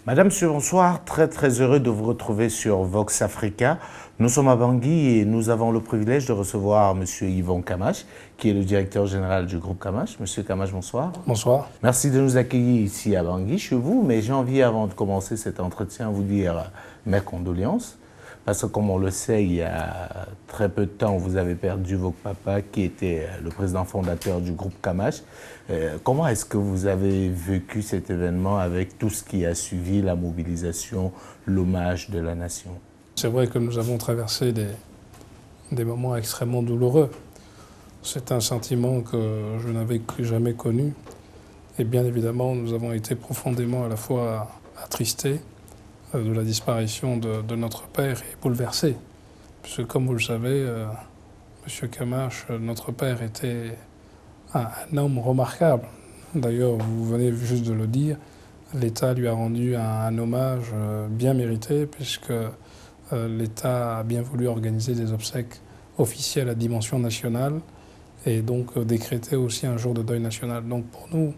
Madame, bonsoir, très heureux de vous retrouver sur Vox Africa. Nous sommes à Bangui et nous avons le privilège de recevoir Monsieur Yvon Kamache, qui est le directeur général du groupe Kamache. Monsieur Kamache, bonsoir. Bonsoir. Merci de nous accueillir ici à Bangui, chez vous, mais j'ai envie, avant de commencer cet entretien, vous dire mes condoléances. Parce que comme on le sait, il y a très peu de temps, vous avez perdu votre papa qui était le président fondateur du groupe Kamache. Comment est-ce que vous avez vécu cet événement avec tout ce qui a suivi, la mobilisation, l'hommage de la nation? C'est vrai que nous avons traversé des moments extrêmement douloureux. C'est un sentiment que je n'avais jamais connu. Et bien évidemment, nous avons été profondément à la fois attristés de la disparition de notre père et bouleversés. Puisque comme vous le savez, M. Kamache, notre père, était un homme remarquable. D'ailleurs, vous venez juste de le dire, l'État lui a rendu un hommage bien mérité, puisque l'État a bien voulu organiser des obsèques officielles à dimension nationale et donc décréter aussi un jour de deuil national. Donc pour nous, nous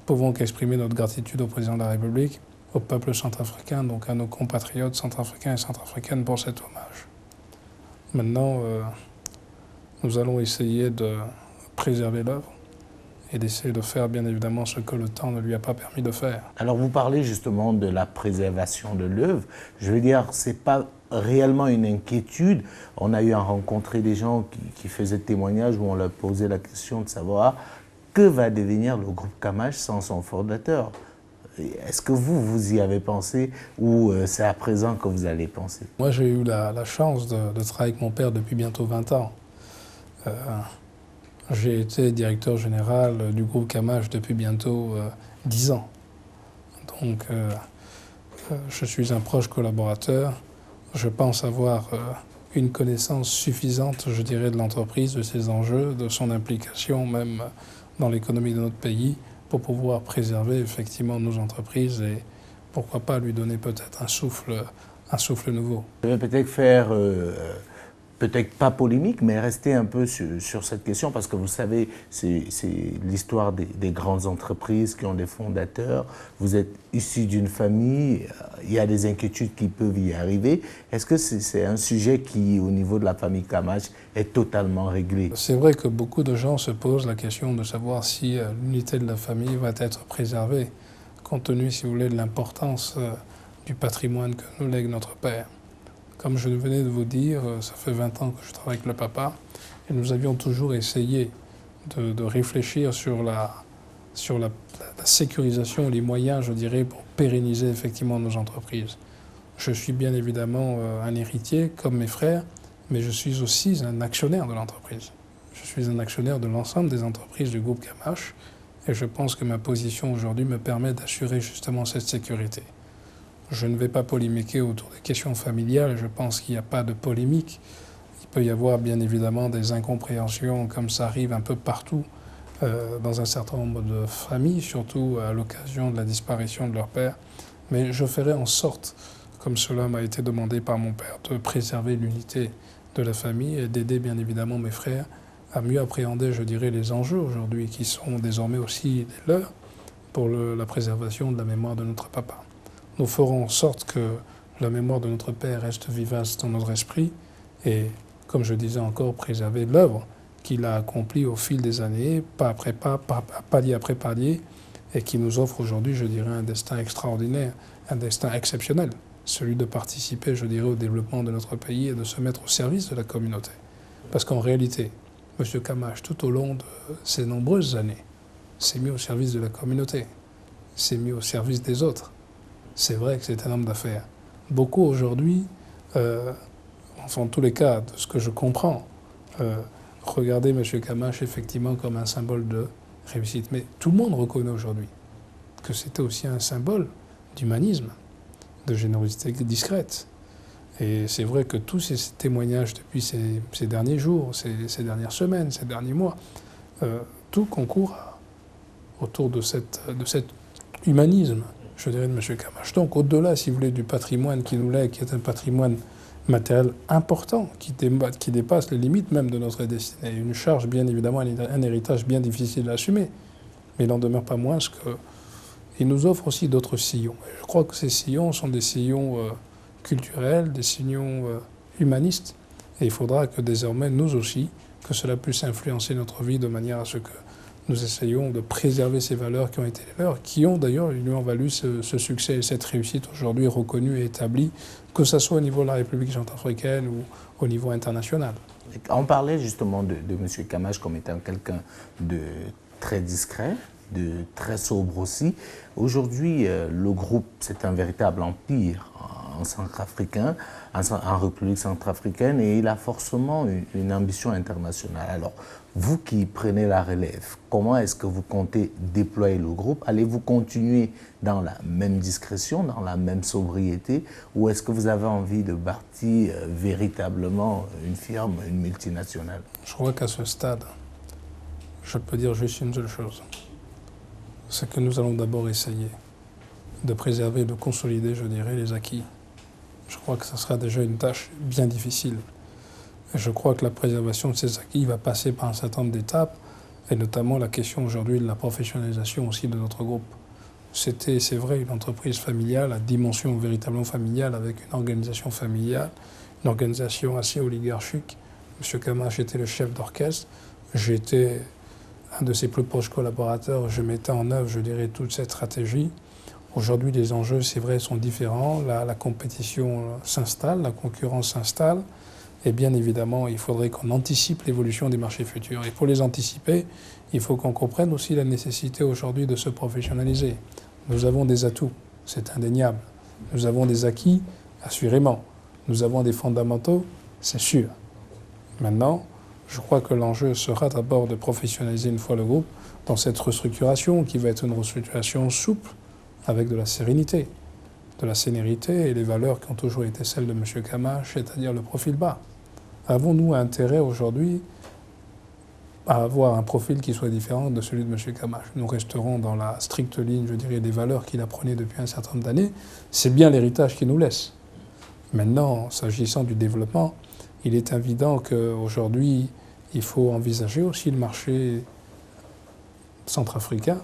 pouvons qu'exprimer notre gratitude au président de la République, au peuple centrafricain, donc à nos compatriotes centrafricains et centrafricaines pour cet hommage. Maintenant, nous allons essayer de préserver l'œuvre et d'essayer de faire bien évidemment ce que le temps ne lui a pas permis de faire. Alors vous parlez justement de la préservation de l'œuvre. Je veux dire, c'est pas réellement une inquiétude. On a eu à rencontrer des gens qui faisaient témoignage où on leur posait la question de savoir que va devenir le groupe Kamache sans son fondateur. Est-ce que vous y avez pensé ou c'est à présent que vous allez penser? Moi, j'ai eu la chance de travailler avec mon père depuis bientôt 20 ans. J'ai été directeur général du groupe Kamache depuis bientôt 10 ans. Donc, je suis un proche collaborateur. Je pense avoir une connaissance suffisante, je dirais, de l'entreprise, de ses enjeux, de son implication même dans l'économie de notre pays, pour pouvoir préserver effectivement nos entreprises et pourquoi pas lui donner peut-être un souffle nouveau. Je vais peut-être faire, peut-être pas polémique, mais rester un peu sur cette question parce que vous savez, c'est l'histoire des grandes entreprises qui ont des fondateurs. Vous êtes issu d'une famille, il y a des inquiétudes qui peuvent y arriver. Est-ce que c'est un sujet qui, au niveau de la famille Kamache, est totalement réglé? C'est vrai que beaucoup de gens se posent la question de savoir si l'unité de la famille va être préservée, compte tenu, si vous voulez, de l'importance du patrimoine que nous lègue notre père. Comme je venais de vous dire, ça fait 20 ans que je travaille avec le papa et nous avions toujours essayé de réfléchir sur la sécurisation, les moyens, je dirais, pour pérenniser effectivement nos entreprises. Je suis bien évidemment un héritier, comme mes frères, mais je suis aussi un actionnaire de l'entreprise. Je suis un actionnaire de l'ensemble des entreprises du groupe Kamache et je pense que ma position aujourd'hui me permet d'assurer justement cette sécurité. Je ne vais pas polémiquer autour des questions familiales, je pense qu'il n'y a pas de polémique. Il peut y avoir bien évidemment des incompréhensions comme ça arrive un peu partout dans un certain nombre de familles, surtout à l'occasion de la disparition de leur père. Mais je ferai en sorte, comme cela m'a été demandé par mon père, de préserver l'unité de la famille et d'aider bien évidemment mes frères à mieux appréhender, je dirais, les enjeux aujourd'hui qui sont désormais aussi les leurs pour la préservation de la mémoire de notre papa. Nous ferons en sorte que la mémoire de notre père reste vivace dans notre esprit et, comme je disais encore, préserver l'œuvre qu'il a accomplie au fil des années, pas après pas, palier après palier, et qui nous offre aujourd'hui, je dirais, un destin extraordinaire, un destin exceptionnel, celui de participer, je dirais, au développement de notre pays et de se mettre au service de la communauté. Parce qu'en réalité, M. Kamache, tout au long de ces nombreuses années, s'est mis au service de la communauté, s'est mis au service des autres. C'est vrai que c'est un homme d'affaires. Beaucoup aujourd'hui, enfin en tous les cas, de ce que je comprends, regardaient M. Kamache effectivement comme un symbole de réussite. Mais tout le monde reconnaît aujourd'hui que c'était aussi un symbole d'humanisme, de générosité discrète. Et c'est vrai que tous ces témoignages depuis ces derniers jours, ces dernières semaines, ces derniers mois, tout concourt autour de cet humanisme, je dirais, de M. Kamache. Donc, au-delà, si vous voulez, du patrimoine qui nous lègue, qui est un patrimoine matériel important, qui dépasse les limites même de notre destinée, une charge, bien évidemment, un héritage bien difficile à assumer. Mais il n'en demeure pas moins que il nous offre aussi d'autres sillons. Et je crois que ces sillons sont des sillons culturels, des sillons humanistes. Et il faudra que désormais, nous aussi, que cela puisse influencer notre vie de manière à ce que nous essayons de préserver ces valeurs qui ont été les leurs, qui ont d'ailleurs, lui ont valu ce succès et cette réussite aujourd'hui reconnue et établie, que ce soit au niveau de la République centrafricaine ou au niveau international. On parlait justement de M. Kamache comme étant quelqu'un de très discret, de très sobre aussi. Aujourd'hui, le groupe, c'est un véritable empire en centrafricain, en République centrafricaine, et il a forcément une ambition internationale. Alors, vous qui prenez la relève, comment est-ce que vous comptez déployer le groupe? Allez-vous continuer dans la même discrétion, dans la même sobriété, ou est-ce que vous avez envie de bâtir véritablement une firme, une multinationale? Je crois qu'à ce stade, je peux dire juste une seule chose. C'est que nous allons d'abord essayer de préserver, de consolider, je dirais, les acquis. Je crois que ce sera déjà une tâche bien difficile. Et je crois que la préservation de ces acquis va passer par un certain nombre d'étapes, et notamment la question aujourd'hui de la professionnalisation aussi de notre groupe. C'était, c'est vrai, une entreprise familiale à dimension véritablement familiale, avec une organisation familiale, une organisation assez oligarchique. M. Kamache était le chef d'orchestre, j'étais un de ses plus proches collaborateurs, je mettais en œuvre, je dirais, toute cette stratégie. Aujourd'hui, les enjeux, c'est vrai, sont différents. La compétition s'installe, la concurrence s'installe. Et bien évidemment, il faudrait qu'on anticipe l'évolution des marchés futurs. Et pour les anticiper, il faut qu'on comprenne aussi la nécessité aujourd'hui de se professionnaliser. Nous avons des atouts, c'est indéniable. Nous avons des acquis, assurément. Nous avons des fondamentaux, c'est sûr. Maintenant, je crois que l'enjeu sera d'abord de professionnaliser une fois le groupe dans cette restructuration qui va être une restructuration souple, avec de la sérénité et les valeurs qui ont toujours été celles de M. Kamache, c'est-à-dire le profil bas. Avons-nous intérêt aujourd'hui à avoir un profil qui soit différent de celui de M. Kamache? Nous resterons dans la stricte ligne, je dirais, des valeurs qu'il apprenait depuis un certain nombre d'années. C'est bien l'héritage qu'il nous laisse. Maintenant, s'agissant du développement, il est évident qu'aujourd'hui, il faut envisager aussi le marché centrafricain,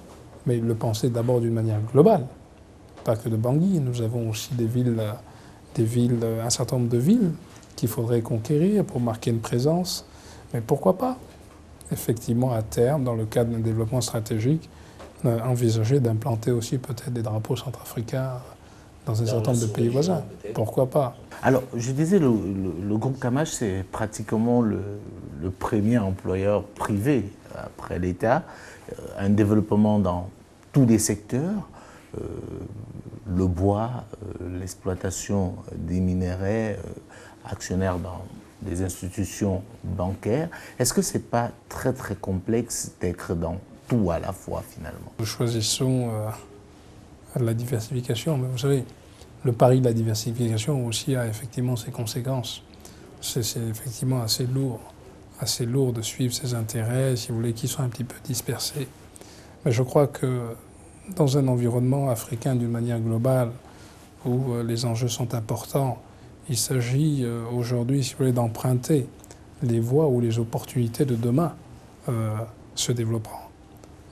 mais le penser d'abord d'une manière globale, pas que de Bangui. Nous avons aussi un certain nombre de villes qu'il faudrait conquérir pour marquer une présence. Mais pourquoi pas, effectivement, à terme, dans le cadre d'un développement stratégique, envisager d'implanter aussi peut-être des drapeaux centrafricains dans un certain nombre de pays voisins. Pourquoi pas? Alors, je disais, le groupe Kamache, c'est pratiquement le premier employeur privé après l'État. Un développement dans tous les secteurs, le bois, l'exploitation des minerais, actionnaire dans des institutions bancaires. Est-ce que ce n'est pas très très complexe d'être dans tout à la fois finalement? Nous choisissons la diversification, mais vous savez, le pari de la diversification aussi a effectivement ses conséquences. C'est effectivement assez lourd de suivre ses intérêts, si vous voulez, qui sont un petit peu dispersés. Mais je crois que dans un environnement africain d'une manière globale, où les enjeux sont importants, il s'agit aujourd'hui, si vous voulez, d'emprunter les voies où les opportunités de demain se développeront.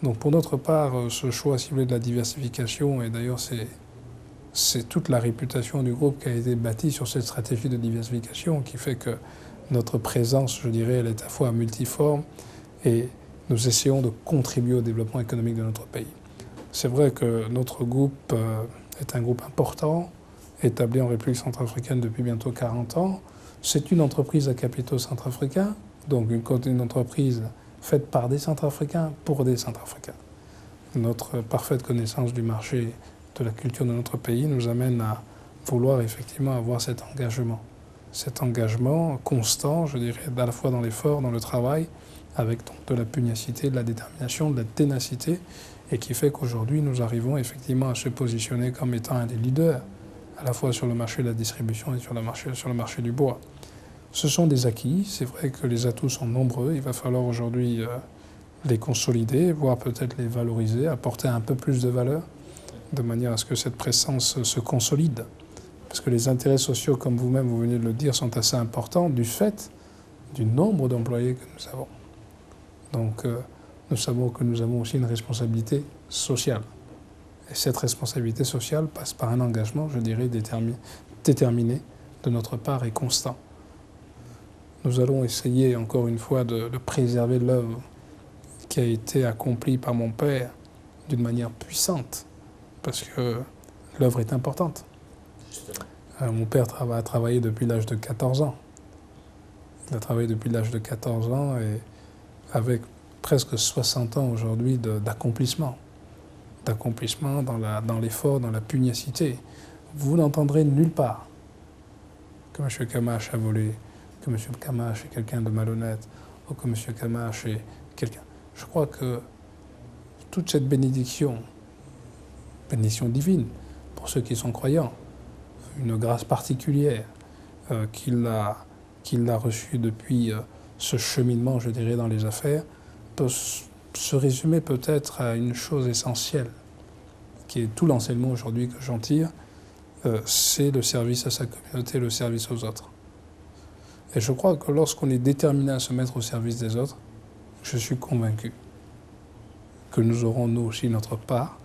Donc pour notre part, ce choix, si vous voulez, de la diversification, et d'ailleurs c'est toute la réputation du groupe qui a été bâtie sur cette stratégie de diversification qui fait que notre présence, je dirais, elle est à la fois multiforme et nous essayons de contribuer au développement économique de notre pays. C'est vrai que notre groupe est un groupe important, établi en République centrafricaine depuis bientôt 40 ans. C'est une entreprise à capitaux centrafricains, donc une entreprise faite par des Centrafricains pour des Centrafricains. Notre parfaite connaissance du marché, de la culture de notre pays nous amène à vouloir effectivement avoir cet engagement constant, je dirais, à la fois dans l'effort, dans le travail, avec donc de la pugnacité, de la détermination, de la ténacité, et qui fait qu'aujourd'hui nous arrivons effectivement à se positionner comme étant un des leaders, à la fois sur le marché de la distribution et sur le marché du bois. Ce sont des acquis, c'est vrai que les atouts sont nombreux, il va falloir aujourd'hui les consolider, voire peut-être les valoriser, apporter un peu plus de valeur, de manière à ce que cette présence se consolide. Parce que les intérêts sociaux, comme vous-même vous venez de le dire, sont assez importants du fait du nombre d'employés que nous avons. Donc nous savons que nous avons aussi une responsabilité sociale. Et cette responsabilité sociale passe par un engagement, je dirais, déterminé de notre part et constant. Nous allons essayer, encore une fois, de préserver l'œuvre qui a été accomplie par mon père d'une manière puissante, parce que l'œuvre est importante. Mon père a travaillé depuis l'âge de 14 ans. Il a travaillé depuis l'âge de 14 ans et avec presque 60 ans aujourd'hui d'accomplissement. D'accomplissement dans l'effort, dans la pugnacité. Vous n'entendrez nulle part que M. Camache a volé, que M. Camache est quelqu'un de malhonnête, ou que M. Camache est quelqu'un... Je crois que toute cette bénédiction divine, pour ceux qui sont croyants, une grâce particulière qu'il a reçue depuis ce cheminement, je dirais, dans les affaires, peut se résumer peut-être à une chose essentielle, qui est tout l'enseignement aujourd'hui que j'en tire, c'est le service à sa communauté, le service aux autres. Et je crois que lorsqu'on est déterminé à se mettre au service des autres, je suis convaincu que nous aurons nous aussi notre part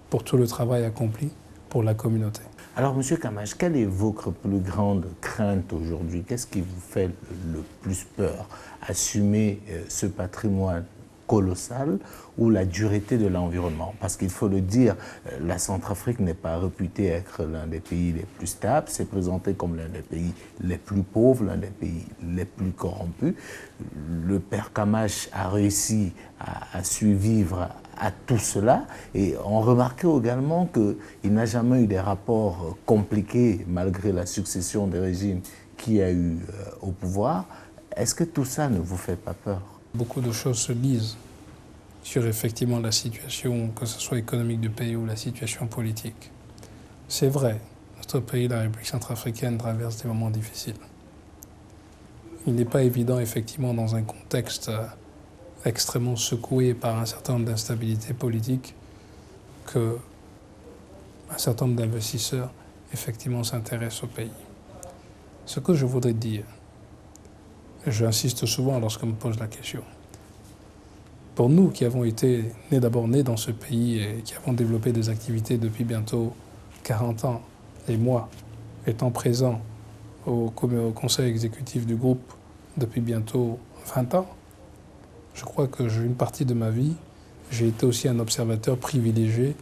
pour tout le travail accompli pour la communauté. Alors, M. Camache, quelle est votre plus grande crainte aujourd'hui? Qu'est-ce qui vous fait le plus peur? Assumer ce patrimoine colossal ou la dureté de l'environnement? Parce qu'il faut le dire, la Centrafrique n'est pas réputée être l'un des pays les plus stables, c'est présenté comme l'un des pays les plus pauvres, l'un des pays les plus corrompus. Le père Camache a réussi à survivre à tout cela et on remarquait également qu'il n'a jamais eu des rapports compliqués malgré la succession des régimes qu'il y a eu au pouvoir. Est-ce que tout ça ne vous fait pas peur? Beaucoup de choses se disent sur effectivement la situation, que ce soit économique du pays ou la situation politique. C'est vrai, notre pays, la République centrafricaine, traverse des moments difficiles. Il n'est pas évident effectivement dans un contexte extrêmement secoué par un certain nombre d'instabilités politiques qu'un certain nombre d'investisseurs effectivement s'intéressent au pays. Ce que je voudrais dire, et j'insiste souvent lorsqu'on me pose la question, pour nous qui avons été d'abord nés dans ce pays et qui avons développé des activités depuis bientôt 40 ans, et moi étant présent au conseil exécutif du groupe depuis bientôt 20 ans, je crois que une partie de ma vie, j'ai été aussi un observateur privilégié,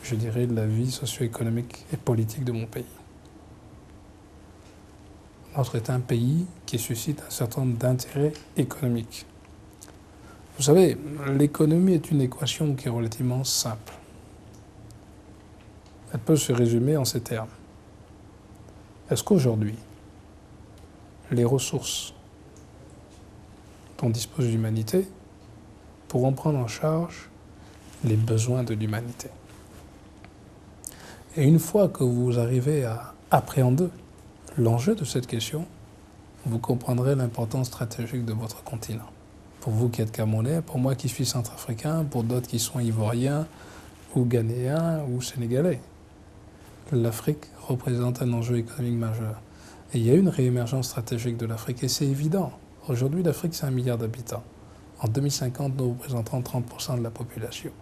je dirais, de la vie socio-économique et politique de mon pays. Notre est un pays qui suscite un certain nombre d'intérêts économiques. Vous savez, l'économie est une équation qui est relativement simple. Elle peut se résumer en ces termes. Est-ce qu'aujourd'hui, les ressources dont dispose l'humanité pourront prendre en charge les besoins de l'humanité? Et une fois que vous arrivez à appréhender l'enjeu de cette question, vous comprendrez l'importance stratégique de votre continent. Pour vous qui êtes Camerounais, pour moi qui suis centrafricain, pour d'autres qui sont ivoiriens ou ghanéens ou sénégalais, l'Afrique représente un enjeu économique majeur. Et il y a une réémergence stratégique de l'Afrique et c'est évident. Aujourd'hui, l'Afrique, c'est 1 milliard d'habitants. En 2050, nous représenterons 30% de la population.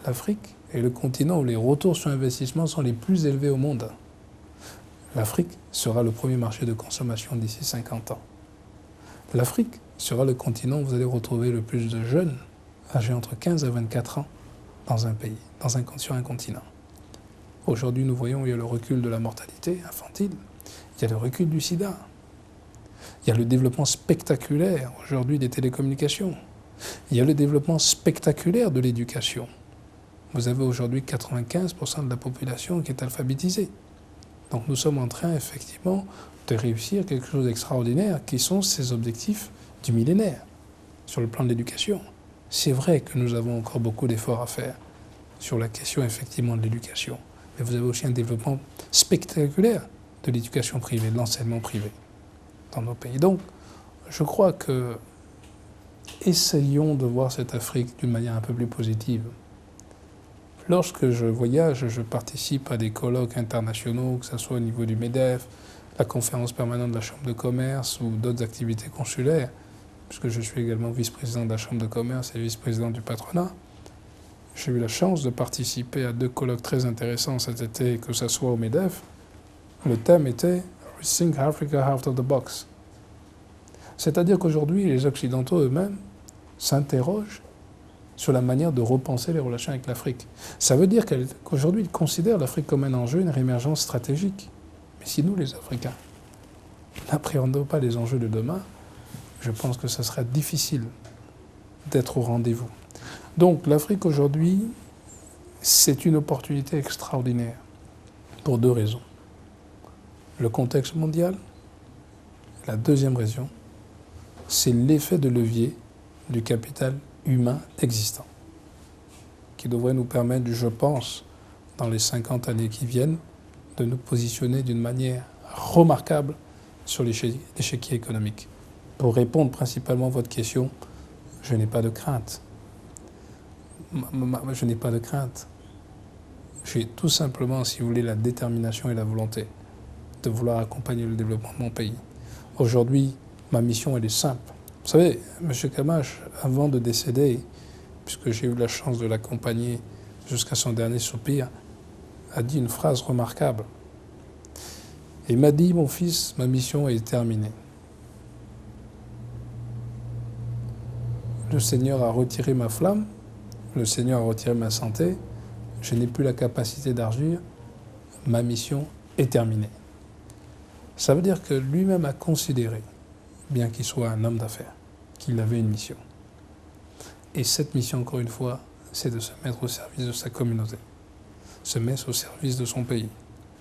L'Afrique est le continent où les retours sur investissement sont les plus élevés au monde. L'Afrique sera le premier marché de consommation d'ici 50 ans. L'Afrique sera le continent où vous allez retrouver le plus de jeunes âgés entre 15 et 24 ans dans un pays, sur un continent. Aujourd'hui, nous voyons qu'il y a le recul de la mortalité infantile, il y a le recul du sida, il y a le développement spectaculaire aujourd'hui des télécommunications, il y a le développement spectaculaire de l'éducation. Vous avez aujourd'hui 95% de la population qui est alphabétisée. Donc nous sommes en train effectivement de réussir quelque chose d'extraordinaire qui sont ces objectifs du millénaire sur le plan de l'éducation. C'est vrai que nous avons encore beaucoup d'efforts à faire sur la question effectivement de l'éducation. Mais vous avez aussi un développement spectaculaire de l'éducation privée, de l'enseignement privé dans nos pays. Donc, je crois que essayons de voir cette Afrique d'une manière un peu plus positive. Lorsque je voyage, je participe à des colloques internationaux, que ce soit au niveau du MEDEF, la conférence permanente de la Chambre de commerce ou d'autres activités consulaires, puisque je suis également vice-président de la Chambre de commerce et vice-président du patronat. J'ai eu la chance de participer à 2 colloques très intéressants cet été, que ce soit au MEDEF. Le thème était « Rethink Africa out of the box ». C'est-à-dire qu'aujourd'hui, les Occidentaux eux-mêmes s'interrogent sur la manière de repenser les relations avec l'Afrique. Ça veut dire qu'aujourd'hui, ils considèrent l'Afrique comme un enjeu, une réémergence stratégique. Mais si nous, les Africains, n'appréhendons pas les enjeux de demain, je pense que ce sera difficile d'être au rendez-vous. Donc l'Afrique aujourd'hui, c'est une opportunité extraordinaire pour 2 raisons. Le contexte mondial. La deuxième raison, c'est l'effet de levier du capital humain existant, qui devrait nous permettre, je pense, dans les 50 années qui viennent, de nous positionner d'une manière remarquable sur l'échiquier économique. Pour répondre principalement à votre question, je n'ai pas de crainte. Je n'ai pas de crainte. J'ai tout simplement, si vous voulez, la détermination et la volonté de vouloir accompagner le développement de mon pays. Aujourd'hui, ma mission, elle est simple. Vous savez, M. Kamash, avant de décéder, puisque j'ai eu la chance de l'accompagner jusqu'à son dernier soupir, a dit une phrase remarquable. Il m'a dit, mon fils, ma mission est terminée. Le Seigneur a retiré ma flamme, le Seigneur a retiré ma santé, je n'ai plus la capacité d'agir, ma mission est terminée. Ça veut dire que lui-même a considéré, bien qu'il soit un homme d'affaires, qu'il avait une mission. Et cette mission, encore une fois, c'est de se mettre au service de sa communauté, se mettre au service de son pays,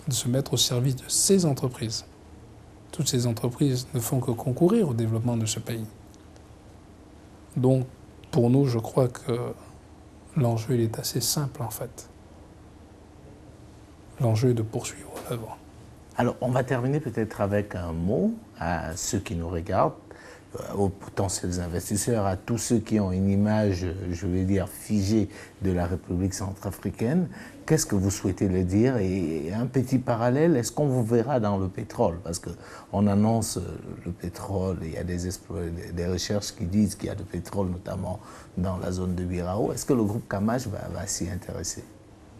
de se mettre au service de ses entreprises. Toutes ces entreprises ne font que concourir au développement de ce pays. Donc, pour nous, je crois que l'enjeu, il est assez simple, en fait. L'enjeu est de poursuivre l'œuvre. Alors, on va terminer peut-être avec un mot à ceux qui nous regardent, aux potentiels investisseurs, à tous ceux qui ont une image, je vais dire, figée de la République centrafricaine. Qu'est-ce que vous souhaitez leur dire? Et un petit parallèle, est-ce qu'on vous verra dans le pétrole? Parce qu'on annonce le pétrole, il y a des recherches qui disent qu'il y a du pétrole, notamment dans la zone de Birao. Est-ce que le groupe Kamash va s'y intéresser?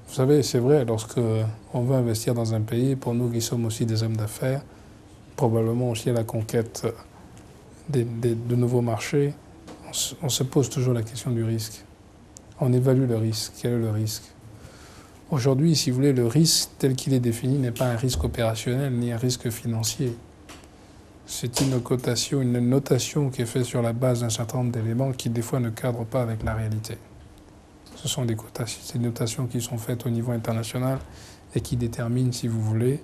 Vous savez, c'est vrai, lorsque on veut investir dans un pays, pour nous qui sommes aussi des hommes d'affaires, probablement aussi à la conquête de nouveaux marchés, on se pose toujours la question du risque. On évalue le risque. Quel est le risque? Aujourd'hui, si vous voulez, le risque tel qu'il est défini n'est pas un risque opérationnel ni un risque financier. C'est une notation qui est faite sur la base d'un certain nombre d'éléments qui, des fois, ne cadrent pas avec la réalité. Ce sont des notations qui sont faites au niveau international et qui déterminent, si vous voulez,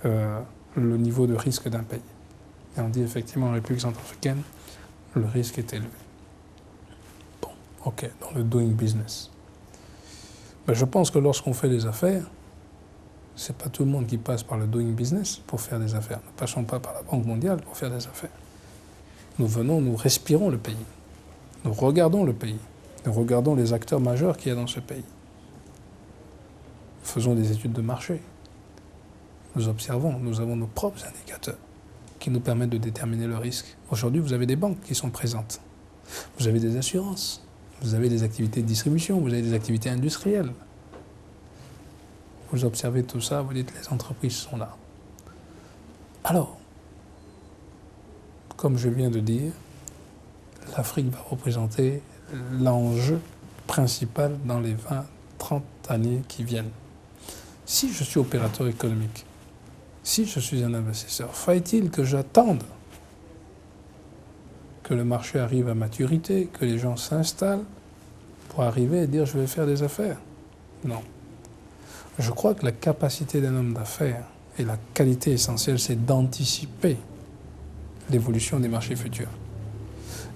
le niveau de risque d'un pays. Et on dit effectivement en République centrafricaine, le risque est élevé. Bon, ok, dans le doing business. Mais je pense que lorsqu'on fait des affaires, c'est pas tout le monde qui passe par le doing business pour faire des affaires. Ne passons pas par la Banque mondiale pour faire des affaires. Nous venons, nous respirons le pays. Nous regardons le pays. Nous regardons les acteurs majeurs qu'il y a dans ce pays. Faisons des études de marché. Nous observons, nous avons nos propres indicateurs qui nous permettent de déterminer le risque. Aujourd'hui, vous avez des banques qui sont présentes. Vous avez des assurances. Vous avez des activités de distribution. Vous avez des activités industrielles. Vous observez tout ça, vous dites les entreprises sont là. Alors, comme je viens de dire, l'Afrique va représenter l'enjeu principal dans les 20-30 années qui viennent. Si je suis opérateur économique, si je suis un investisseur, faut-il que j'attende que le marché arrive à maturité, que les gens s'installent pour arriver et dire je vais faire des affaires? Non. Je crois que la capacité d'un homme d'affaires et la qualité essentielle, c'est d'anticiper l'évolution des marchés futurs.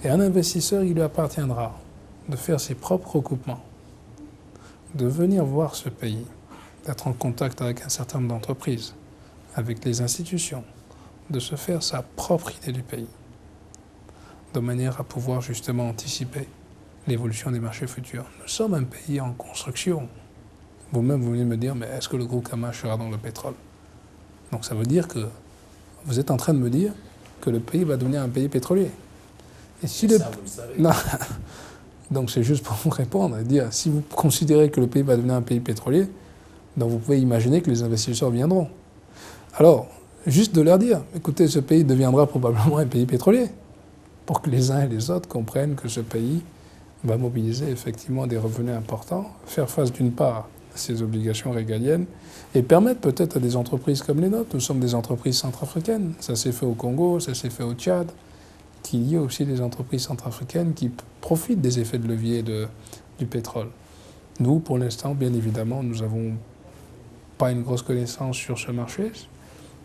Et un investisseur, il lui appartiendra de faire ses propres recoupements, de venir voir ce pays, d'être en contact avec un certain nombre d'entreprises, avec les institutions, de se faire sa propre idée du pays, de manière à pouvoir justement anticiper l'évolution des marchés futurs. Nous sommes un pays en construction. Vous-même, vous venez me dire, mais est-ce que le groupe Kamash sera dans le pétrole? Donc ça veut dire que vous êtes en train de me dire que le pays va devenir un pays pétrolier. Et si ça, vous le savez. Non, Donc c'est juste pour vous répondre et dire, si vous considérez que le pays va devenir un pays pétrolier, donc vous pouvez imaginer que les investisseurs viendront. Alors, juste de leur dire, écoutez, ce pays deviendra probablement un pays pétrolier, pour que les uns et les autres comprennent que ce pays va mobiliser effectivement des revenus importants, faire face d'une part à ses obligations régaliennes et permettre peut-être à des entreprises comme les nôtres, nous sommes des entreprises centrafricaines, ça s'est fait au Congo, ça s'est fait au Tchad, qu'il y ait aussi des entreprises centrafricaines qui profitent des effets de levier du pétrole. Nous, pour l'instant, bien évidemment, nous n'avons pas une grosse connaissance sur ce marché.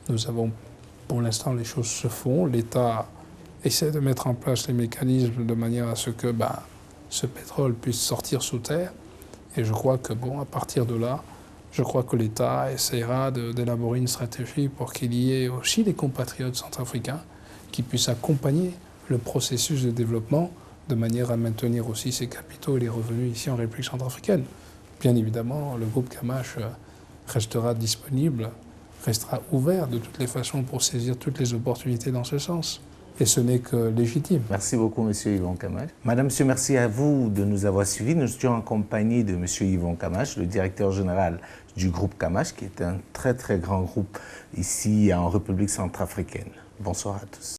Nous avons, pour l'instant, les choses se font. L'État essaie de mettre en place les mécanismes de manière à ce que ce pétrole puisse sortir sous terre. Et je crois que, à partir de là, je crois que l'État essaiera d'élaborer une stratégie pour qu'il y ait aussi des compatriotes centrafricains qui puissent accompagner le processus de développement de manière à maintenir aussi ses capitaux et les revenus ici en République centrafricaine. Bien évidemment, le groupe Camache restera disponible, restera ouvert de toutes les façons pour saisir toutes les opportunités dans ce sens. Et ce n'est que légitime. Merci beaucoup, M. Yvon Camache. Madame, monsieur, merci à vous de nous avoir suivis. Nous étions en compagnie de M. Yvon Camache, le directeur général du groupe Camache, qui est un très, très grand groupe ici en République centrafricaine. Bonsoir à tous.